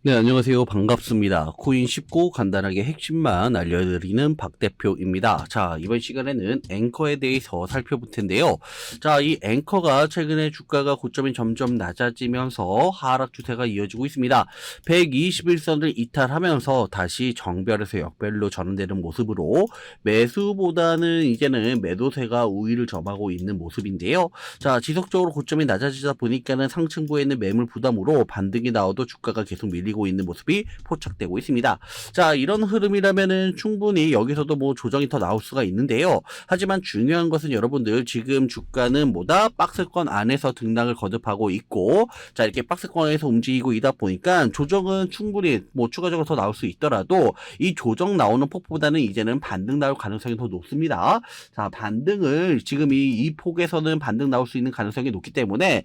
네, 안녕하세요. 반갑습니다. 코인 쉽고 간단하게 핵심만 알려드리는 박 대표입니다. 자, 이번 시간에는 앵커에 대해서 살펴볼 텐데요. 자, 이 앵커가 최근에 주가가 고점이 점점 낮아지면서 하락 추세가 이어지고 있습니다. 121선을 이탈하면서 다시 정별에서 역별로 전환되는 모습으로 매수보다는 이제는 매도세가 우위를 점하고 있는 모습인데요. 자, 지속적으로 고점이 낮아지다 보니까는 상층부에 있는 매물 부담으로 반등이 나와도 주가가 계속 밀리고 있는 모습이 포착되고 있습니다. 자, 이런 흐름이라면은 충분히 여기서도 뭐 조정이 더 나올 수가 있는데요. 하지만 중요한 것은 여러분들 지금 주가는 뭐다 박스권 안에서 등락을 거듭하고 있고, 자, 이렇게 박스권에서 움직이고 있다 보니까 조정은 충분히 뭐 추가적으로 더 나올 수 있더라도 이 조정 나오는 폭보다는 이제는 반등 나올 가능성이 더 높습니다. 자, 반등을 지금 이 폭에서는 반등 나올 수 있는 가능성이 높기 때문에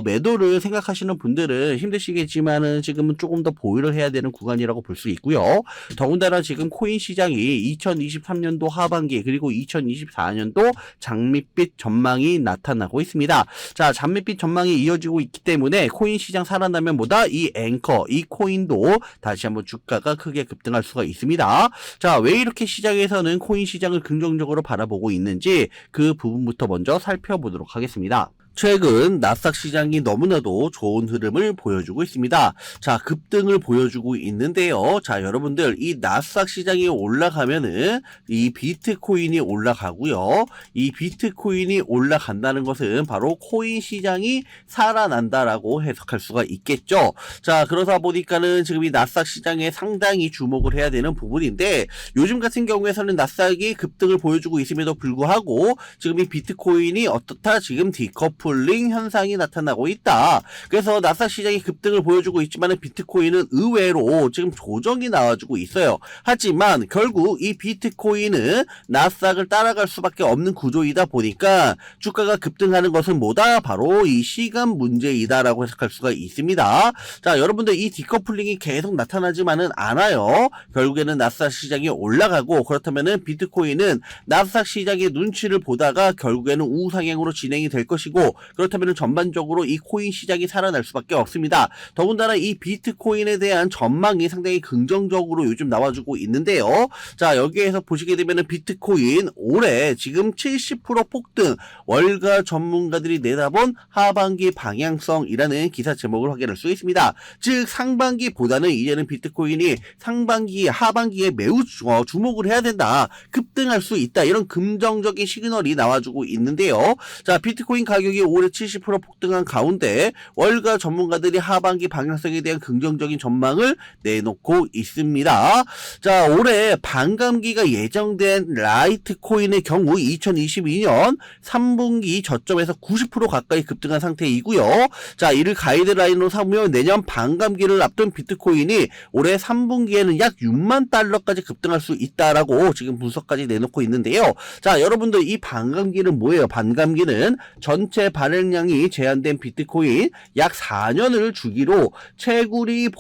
매도를 생각하시는 분들은 힘드시겠지만은 지금은 조금 더 보유를 해야 되는 구간이라고 볼 수 있고요. 더군다나 지금 코인 시장이 2023년도 하반기 그리고 2024년도 장밋빛 전망이 나타나고 있습니다. 자, 장밋빛 전망이 이어지고 있기 때문에 코인 시장 살아나면 뭐다? 이 앵커, 이 코인도 다시 한번 주가가 크게 급등할 수가 있습니다. 자, 왜 이렇게 시장에서는 코인 시장을 긍정적으로 바라보고 있는지 그 부분부터 먼저 살펴보도록 하겠습니다. 최근 나스닥 시장이 너무나도 좋은 흐름을 보여주고 있습니다. 자, 급등을 보여주고 있는데요. 자, 여러분들 이 나스닥 시장이 올라가면은 이 비트코인이 올라가고요. 이 비트코인이 올라간다는 것은 바로 코인 시장이 살아난다라고 해석할 수가 있겠죠. 자, 그러다 보니까는 지금 이 나스닥 시장에 상당히 주목을 해야 되는 부분인데, 요즘 같은 경우에서는 나스닥이 급등을 보여주고 있음에도 불구하고 지금 이 비트코인이 어떻다? 지금 디커플링 현상이 나타나고 있다. 그래서 나스닥 시장이 급등을 보여주고 있지만 비트코인은 의외로 지금 조정이 나와주고 있어요. 하지만 결국 이 비트코인은 나스닥을 따라갈 수밖에 없는 구조이다 보니까 주가가 급등하는 것은 뭐다? 바로 이 시간 문제이다라고 해석할 수가 있습니다. 자, 여러분들 이 디커플링이 계속 나타나지만은 않아요. 결국에는 나스닥 시장이 올라가고, 그렇다면은 비트코인은 나스닥 시장의 눈치를 보다가 결국에는 우상향으로 진행이 될 것이고, 그렇다면 전반적으로 이 코인 시장이 살아날 수밖에 없습니다. 더군다나 이 비트코인에 대한 전망이 상당히 긍정적으로 요즘 나와주고 있는데요. 자, 여기에서 보시게 되면 비트코인 올해 지금 70% 폭등, 월가 전문가들이 내다본 하반기 방향성이라는 기사 제목을 확인할 수 있습니다. 즉 상반기보다는 이제는 비트코인이 상반기, 하반기에 매우 주목을 해야 된다, 급등할 수 있다, 이런 긍정적인 시그널이 나와주고 있는데요. 자, 비트코인 가격이 올해 70% 폭등한 가운데 월가 전문가들이 하반기 방향성에 대한 긍정적인 전망을 내놓고 있습니다. 자, 올해 반감기가 예정된 라이트코인의 경우 2022년 3분기 저점에서 90% 가까이 급등한 상태이고요. 자, 이를 가이드라인으로 삼으면 내년 반감기를 앞둔 비트코인이 올해 3분기에는 약 6만 달러까지 급등할 수 있다라고 지금 분석까지 내놓고 있는데요. 자, 여러분들 이 반감기는 뭐예요? 반감기는 전체 발행량이 제한된 비트코인 약 4년을 주기로 채굴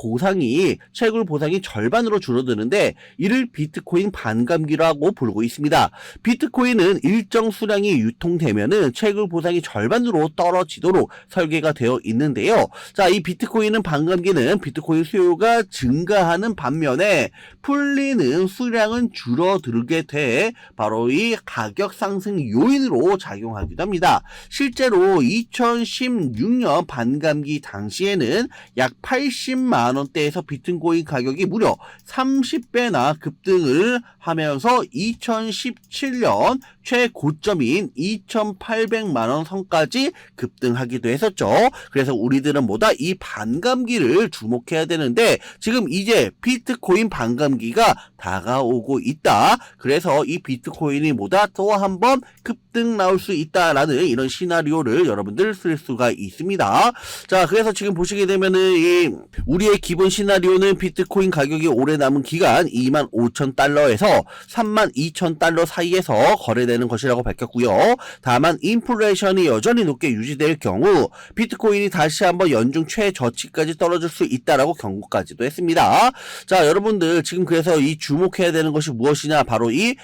보상이 절반으로 줄어드는데, 이를 비트코인 반감기라고 부르고 있습니다. 비트코인은 일정 수량이 유통되면은 채굴 보상이 절반으로 떨어지도록 설계가 되어 있는데요. 자, 이 비트코인은 반감기는 비트코인 수요가 증가하는 반면에 풀리는 수량은 줄어들게 돼 바로 이 가격 상승 요인으로 작용하기도 합니다. 실제로 2016년 반감기 당시에는 약 80만 원대에서 비트코인 가격이 무려 30배나 급등을 하면서 2017년 최고점인 2,800만 원 선까지 급등하기도 했었죠. 그래서 우리들은 뭐다? 이 반감기를 주목해야 되는데, 지금 이제 비트코인 반감기가 다가오고 있다. 그래서 이 비트코인이 뭐다? 또 한번 급등 나올 수 있다라는 이런 시나리오를 여러분들 쓸 수가 있습니다. 자, 그래서 지금 보시게 되면은 우리의 기본 시나리오는 비트코인 가격이 올해 남은 기간 25,000달러에서 32,000달러 사이에서 거래되는 것이라고 밝혔고요. 다만 인플레이션이 여전히 높게 유지될 경우 비트코인이 다시 한번 연중 최저치까지 떨어질 수 있다라고 경고까지도 했습니다. 자, 여러분들 지금 그래서 이 주목해야 되는 것이 무엇이냐? 바로 이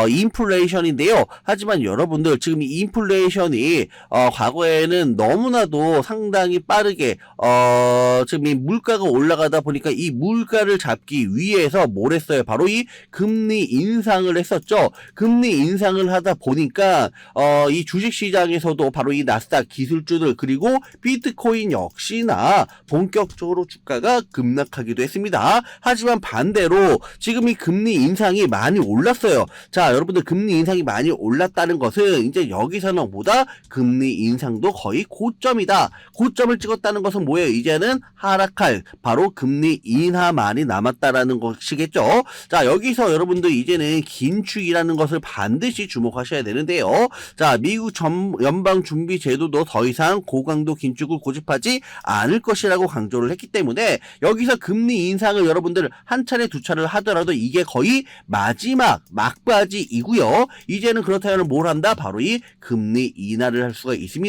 인플레이션인데요. 하지만 여러분들 지금 이 인플레이션이 과거에는 너무나도 상당히 빠르게 지금 이 물가가 올라가다 보니까 이 물가를 잡기 위해서 뭘 했어요? 바로 이 금리 인상을 했었죠. 금리 인상을 하다 보니까 이 주식시장에서도 바로 이 나스닥 기술주들 그리고 비트코인 역시나 본격적으로 주가가 급락하기도 했습니다. 하지만 반대로 지금 이 금리 인상이 많이 올랐어요. 자, 여러분들 금리 인상이 많이 올랐다는 것은 이제 여기서는 보다 금리 인상도 거의 고점이다. 고점을 찍었다는 것은 뭐예요? 이제는 하락할 바로 금리 인하만이 남았다라는 것이겠죠. 자, 여기서 여러분들 이제는 긴축이라는 것을 반드시 주목하셔야 되는데요. 자, 미국 연방준비제도도 더 이상 고강도 긴축을 고집하지 않을 것이라고 강조를 했기 때문에 여기서 금리 인상을 여러분들 한 차례 두 차례를 하더라도 이게 거의 마지막 막바지이고요. 이제는 그렇다면 뭘 한다? 바로 이 금리 인하를 할 수가 있습니다.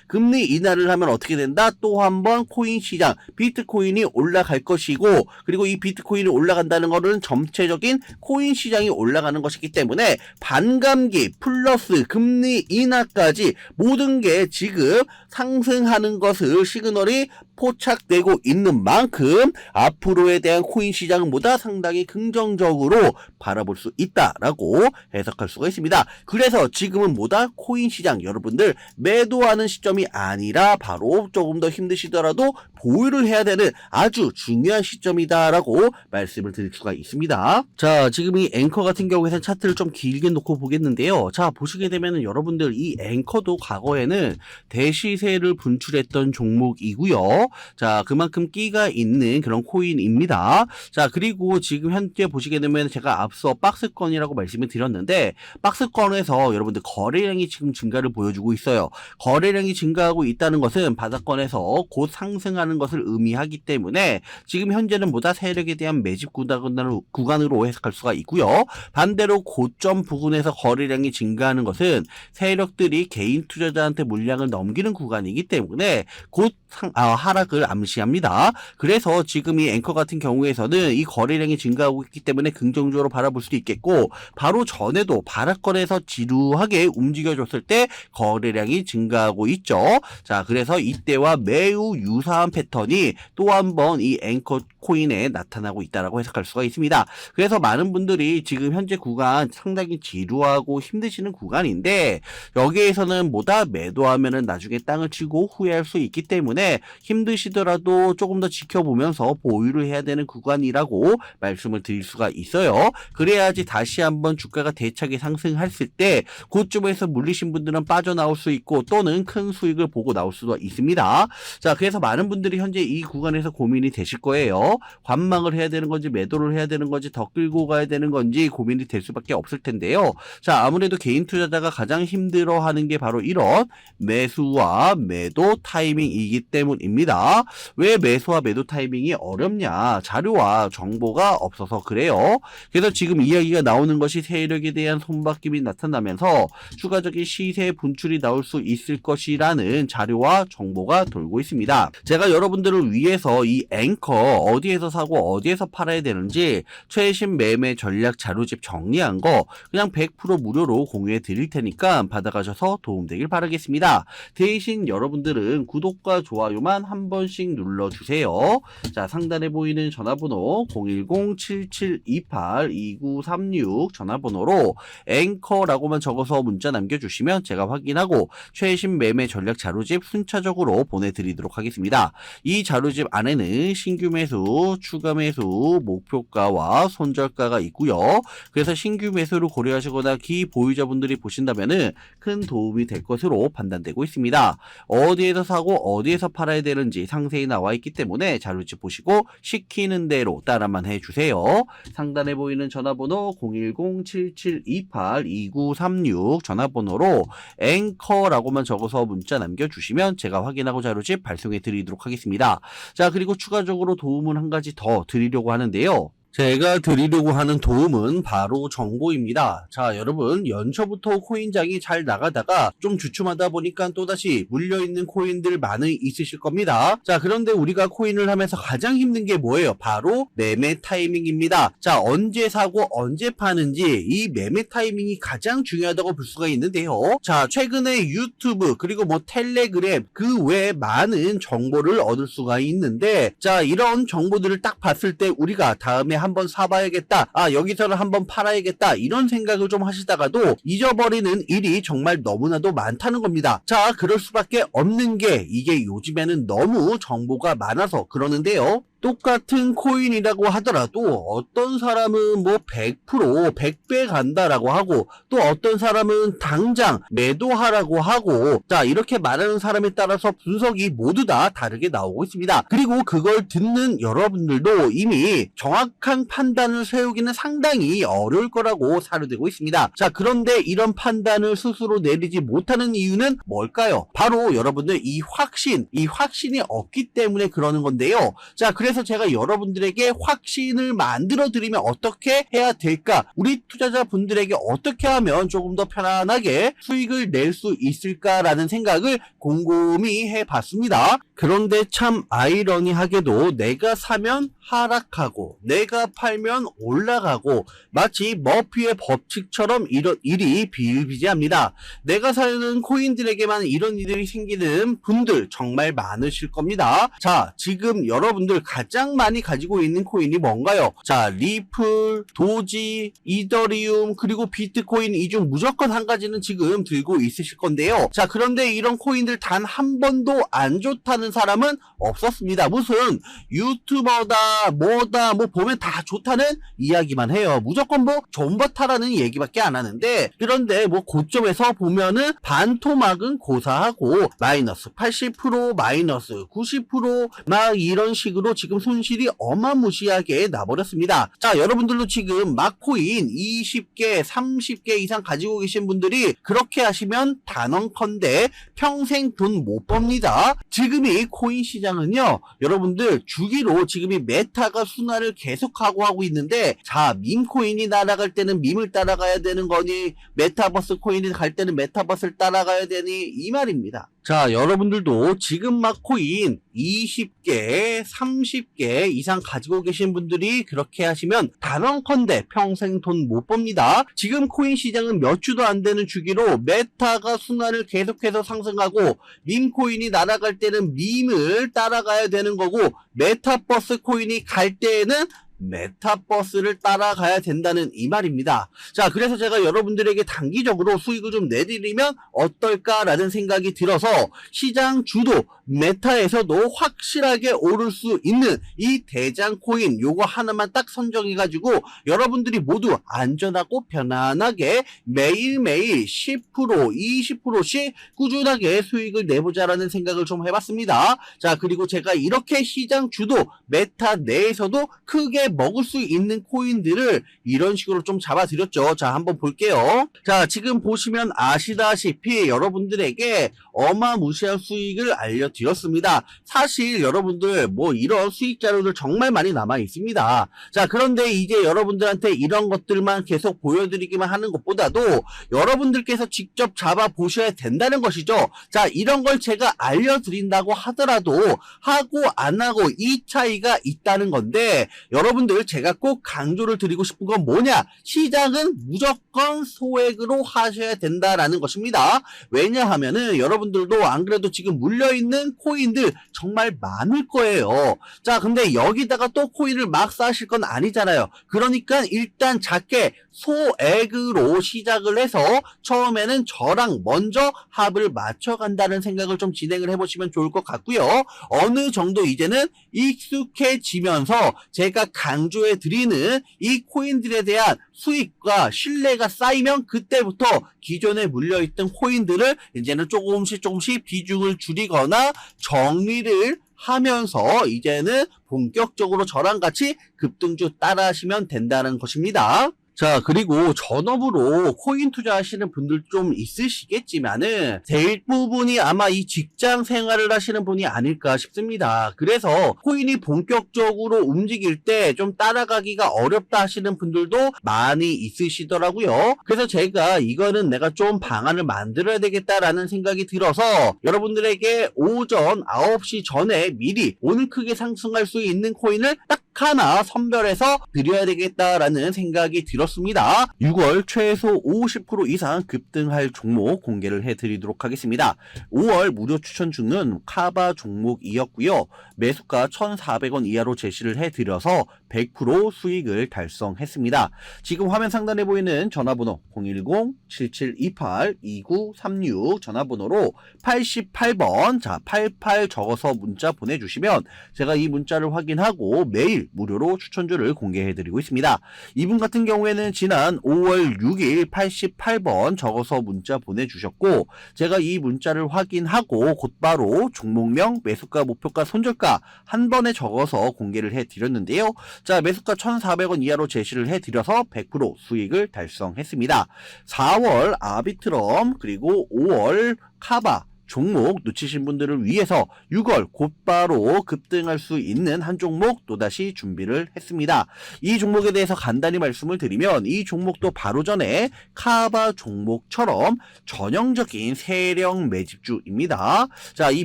금리 인하를 하면 어떻게 된다? 또 한 번 코인 시장, 비트코인이 올라갈 것이고, 그리고 이 비트코인이 올라간다는 것은 전체적인 코인 시장이 올라가는 것이기 때문에 반감기 플러스 금리 인하까지 모든 게 지금 상승하는 것을 시그널이 포착되고 있는 만큼 앞으로에 대한 코인 시장보다 상당히 긍정적으로 바라볼 수 있다라고 해석할 수가 있습니다. 그래서 지금은 뭐다? 코인 시장 여러분들 매도하는 시점이 아니라 바로 조금 더 힘드시더라도 보유를 해야 되는 아주 중요한 시점이다라고 말씀을 드릴 수가 있습니다. 자, 지금 이 앵커 같은 경우에는 차트를 좀 길게 놓고 보겠는데요. 자, 보시게 되면 여러분들 이 앵커도 과거에는 대시세를 분출했던 종목이고요. 자, 그만큼 끼가 있는 그런 코인입니다. 자, 그리고 지금 현재 보시게 되면 제가 앞서 박스권이라고 말씀을 드렸는데 박스권에서 여러분들 거래량이 지금 증가를 보여주고 있어요. 거래량이 증가하고 있다는 것은 바닥권에서 곧 상승하는 것을 의미하기 때문에 지금 현재는 보다 세력에 대한 매집 구간으로 해석할 수가 있고요. 반대로 고점 부근에서 거래량이 증가하는 것은 세력들이 개인 투자자한테 물량을 넘기는 구간이기 때문에 곧 하락을 암시합니다. 그래서 지금 이 앵커 같은 경우에서는 이 거래량이 증가하고 있기 때문에 긍정적으로 바라볼 수도 있겠고 바로 전에도 바닥권에서 지루하게 움직여줬을 때 거래량이 증가하고 있죠. 자, 그래서 이때와 매우 유사한 패턴이 또 한 번 이 앵커 코인에 나타나고 있다라고 해석할 수가 있습니다. 그래서 많은 분들이 지금 현재 구간 상당히 지루하고 힘드시는 구간인데 여기에서는 뭐다 매도하면은 나중에 땅을 치고 후회할 수 있기 때문에 힘드시더라도 조금 더 지켜보면서 보유를 해야 되는 구간이라고 말씀을 드릴 수가 있어요. 그래야지 다시 한번 주가가 대차게 상승했을 때 그쯤에서 물리신 분들은 빠져나올 수 있고 또는 큰 수익을 보고 나올 수도 있습니다. 자, 그래서 많은 분들이 현재 이 구간에서 고민이 되실 거예요. 관망을 해야 되는 건지 매도를 해야 되는 건지 더 끌고 가야 되는 건지 고민이 될 수밖에 없을 텐데요. 자, 아무래도 개인 투자자가 가장 힘들어하는 게 바로 이런 매수와 매도 타이밍이기 때문입니다. 왜 매수와 매도 타이밍이 어렵냐? 자료와 정보가 없어서 그래요. 그래서 지금 이야기가 나오는 것이 세력에 대한 손바뀜이 나타나면서 추가적인 시세 분출이 나올 수 있을 것이라는 자료와 정보가 돌고 있습니다. 제가 여러분들을 위해서 이 앵커 어디에서 사고 어디에서 팔아야 되는지 최신 매매 전략 자료집 정리한 거 그냥 100% 무료로 공유해 드릴 테니까 받아가셔서 도움되길 바라겠습니다. 대신 여러분들은 구독과 좋아요만 한 번씩 눌러주세요. 자, 상단에 보이는 전화번호 010-7728-2936 전화번호로 앵커라고만 적어서 문자 남겨주시면 제가 확인하고 최신 매매 전략 자료집 순차적으로 보내드리도록 하겠습니다. 이 자료집 안에는 신규 매수, 추가 매수, 목표가와 손절가가 있고요. 그래서 신규 매수를 고려하시거나 기보유자분들이 보신다면 큰 도움이 될 것으로 판단되고 있습니다. 어디에서 사고 어디에서 팔아야 되는지 상세히 나와 있기 때문에 자료집 보시고 시키는 대로 따라만 해주세요. 상단에 보이는 전화번호 010-7728-2936 전화번호로 앵커라고만 적어서 문자 남겨주시면 제가 확인하고 자료집 발송해 드리도록 하겠습니다. 자, 그리고 추가적으로 도움을 한 가지 더 드리려고 하는데요. 제가 드리려고 하는 도움은 바로 정보입니다. 자, 여러분 연초부터 코인장이 잘 나가다가 좀 주춤하다 보니까 또다시 물려있는 코인들 많이 있으실 겁니다. 자, 그런데 우리가 코인을 하면서 가장 힘든 게 뭐예요? 바로 매매 타이밍입니다. 자, 언제 사고 언제 파는지 이 매매 타이밍이 가장 중요하다고 볼 수가 있는데요. 자, 최근에 유튜브 그리고 뭐 텔레그램 그 외에 많은 정보를 얻을 수가 있는데, 자, 이런 정보들을 딱 봤을 때 우리가 다음에 한번 사봐야겠다, 여기서는 한번 팔아야겠다, 이런 생각을 좀 하시다가도 잊어버리는 일이 정말 너무나도 많다는 겁니다. 자, 그럴 수밖에 없는 게 이게 요즘에는 너무 정보가 많아서 그러는데요. 똑같은 코인이라고 하더라도 어떤 사람은 뭐 100%, 100배 간다라고 하고, 또 어떤 사람은 당장 매도하라고 하고, 자, 이렇게 말하는 사람에 따라서 분석이 모두 다 다르게 나오고 있습니다. 그리고 그걸 듣는 여러분들도 이미 정확한 판단을 세우기는 상당히 어려울 거라고 사료되고 있습니다. 자, 그런데 이런 판단을 스스로 내리지 못하는 이유는 뭘까요? 바로 여러분들 이 확신이 없기 때문에 그러는 건데요. 자, 그래서 제가 여러분들에게 확신을 만들어 드리면 어떻게 해야 될까? 우리 투자자분들에게 어떻게 하면 조금 더 편안하게 수익을 낼 수 있을까라는 생각을 곰곰이 해봤습니다. 그런데 참 아이러니하게도 내가 사면 하락하고 내가 팔면 올라가고, 마치 머피의 법칙처럼 이런 일이 비일비재합니다. 내가 사는 코인들에게만 이런 일들이 생기는 분들 정말 많으실 겁니다. 자, 지금 여러분들 가장 많이 가지고 있는 코인이 뭔가요? 자, 리플, 도지, 이더리움, 그리고 비트코인, 이 중 무조건 한 가지는 지금 들고 있으실 건데요. 자, 그런데 이런 코인들 단 한 번도 안 좋다는 사람은 없었습니다. 무슨 유튜버다 뭐다 뭐 보면 다 좋다는 이야기만 해요. 무조건 뭐 존버타라는 얘기밖에 안 하는데, 그런데 뭐 고점에서 보면은 반토막은 고사하고 마이너스 80%, 마이너스 90%막 이런 식으로 지금 손실이 어마무시하게 나버렸습니다. 자, 여러분들도 지금 막코인 20개, 30개 이상 가지고 계신 분들이 그렇게 하시면 단언컨대 평생 돈 못 법니다. 지금 이 코인 시장은요, 여러분들 주기로 지금 이 메타가 순환을 계속하고 하고 있는데, 자, 밈코인이 날아갈 때는 밈을 따라가야 되는 거니, 메타버스 코인이 갈 때는 메타버스를 따라가야 되니, 이 말입니다. 자, 여러분들도 지금 막 코인 20개, 30개 이상 가지고 계신 분들이 그렇게 하시면 단언컨대 평생 돈 못 법니다. 지금 코인 시장은 몇 주도 안 되는 주기로 메타가 순환을 계속해서 상승하고, 밈코인이 날아갈 때는 밈을 따라가야 되는 거고, 메타버스 코인이 갈 때에는 메타버스를 따라가야 된다는 이 말입니다. 자, 그래서 제가 여러분들에게 단기적으로 수익을 좀 내드리면 어떨까라는 생각이 들어서, 시장 주도 메타에서도 확실하게 오를 수 있는 이 대장 코인 요거 하나만 딱 선정해가지고 여러분들이 모두 안전하고 편안하게 매일매일 10%, 20%씩 꾸준하게 수익을 내보자라는 생각을 좀 해봤습니다. 자, 그리고 제가 이렇게 시장 주도 메타 내에서도 크게 먹을 수 있는 코인들을 이런 식으로 좀 잡아드렸죠. 자, 한번 볼게요. 자, 지금 보시면 아시다시피 여러분들에게 어마무시한 수익을 알려드렸습니다. 사실 여러분들 뭐 이런 수익 자료들 정말 많이 남아 있습니다. 자, 그런데 이제 여러분들한테 이런 것들만 계속 보여드리기만 하는 것보다도 여러분들께서 직접 잡아 보셔야 된다는 것이죠. 자, 이런 걸 제가 알려드린다고 하더라도 하고 안 하고 이 차이가 있다는 건데, 여러분들 제가 꼭 강조를 드리고 싶은 건 뭐냐? 시장은 무조건 소액으로 하셔야 된다라는 것입니다. 왜냐하면은 여러분들도 안 그래도 지금 물려있는 코인들 정말 많을 거예요. 자, 근데 여기다가 또 코인을 막 사실 건 아니잖아요. 그러니까 일단 작게 소액으로 시작을 해서 처음에는 저랑 먼저 합을 맞춰간다는 생각을 좀 진행을 해보시면 좋을 것 같고요. 어느 정도 이제는 익숙해지면서 제가 강조해 드리는 이 코인들에 대한 수익과 신뢰가 쌓이면 그때부터 기존에 물려있던 코인들을 이제는 조금씩 비중을 줄이거나 정리를 하면서 이제는 본격적으로 저랑 같이 급등주 따라 하시면 된다는 것입니다. 자, 그리고 전업으로 코인 투자하시는 분들 좀 있으시겠지만은 대부분이 아마 이 직장 생활을 하시는 분이 아닐까 싶습니다. 그래서 코인이 본격적으로 움직일 때 좀 따라가기가 어렵다 하시는 분들도 많이 있으시더라고요. 그래서 제가 이거는 내가 좀 방안을 만들어야 되겠다라는 생각이 들어서 여러분들에게 오전 9시 전에 미리 오늘 크게 상승할 수 있는 코인을 딱 하나 선별해서 드려야 되겠다라는 생각이 들었습니다. 6월 최소 50% 이상 급등할 종목 공개를 해드리도록 하겠습니다. 5월 무료 추천주는 카바 종목이었고요. 매수가 1,400원 이하로 제시를 해드려서 100% 수익을 달성했습니다. 지금 화면 상단에 보이는 전화번호 010-7728-2936 전화번호로 88번 88 적어서 문자 보내주시면 제가 이 문자를 확인하고 매일 무료로 추천주를 공개해드리고 있습니다. 이분 같은 경우에는 지난 5월 6일 88번 적어서 문자 보내주셨고 제가 이 문자를 확인하고 곧바로 종목명, 매수가, 목표가, 손절가 한 번에 적어서 공개를 해드렸는데요. 자, 매수가 1,400원 이하로 제시를 해드려서 100% 수익을 달성했습니다. 4월 아비트럼 그리고 5월 카바 종목 놓치신 분들을 위해서 6월 곧바로 급등할 수 있는 한 종목 또다시 준비를 했습니다. 이 종목에 대해서 간단히 말씀을 드리면 이 종목도 바로 전에 카바 종목처럼 전형적인 세력 매집주입니다. 자, 이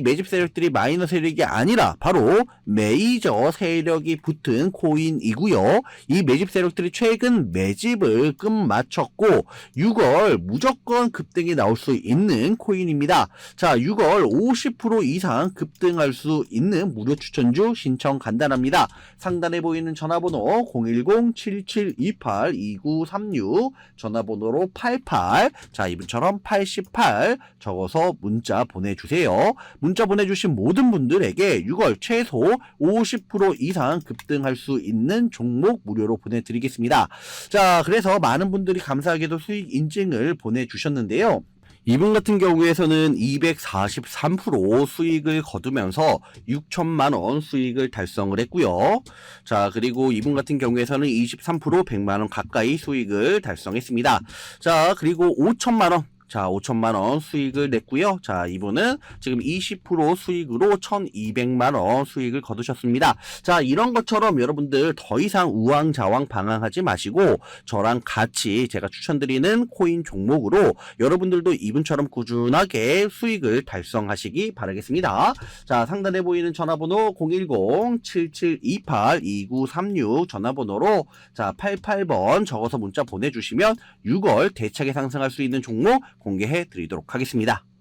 매집 세력들이 마이너 세력이 아니라 바로 메이저 세력이 붙은 코인이고요. 이 매집 세력들이 최근 매집을 끝마쳤고 6월 무조건 급등이 나올 수 있는 코인입니다. 자, 6월 50% 이상 급등할 수 있는 무료 추천주 신청 간단합니다. 상단에 보이는 전화번호 010-7728-2936 전화번호로 88 자, 이분처럼 88 적어서 문자 보내주세요. 문자 보내주신 모든 분들에게 6월 최소 50% 이상 급등할 수 있는 종목 무료로 보내드리겠습니다. 자, 그래서 많은 분들이 감사하게도 수익 인증을 보내주셨는데요. 이분 같은 경우에서는 243% 수익을 거두면서 6천만원 수익을 달성을 했고요. 자, 그리고 이분 같은 경우에서는 23% 100만원 가까이 수익을 달성했습니다. 자, 그리고 5천만원 자, 5천만원 수익을 냈고요. 자, 이분은 지금 20% 수익으로 1,200만원 수익을 거두셨습니다. 자, 이런 것처럼 여러분들 더 이상 우왕좌왕 방황하지 마시고 저랑 같이 제가 추천드리는 코인 종목으로 여러분들도 이분처럼 꾸준하게 수익을 달성하시기 바라겠습니다. 자, 상단에 보이는 전화번호 010-7728-2936 전화번호로 자, 88번 적어서 문자 보내주시면 6월 대차게 상승할 수 있는 종목 공개해 드리도록 하겠습니다.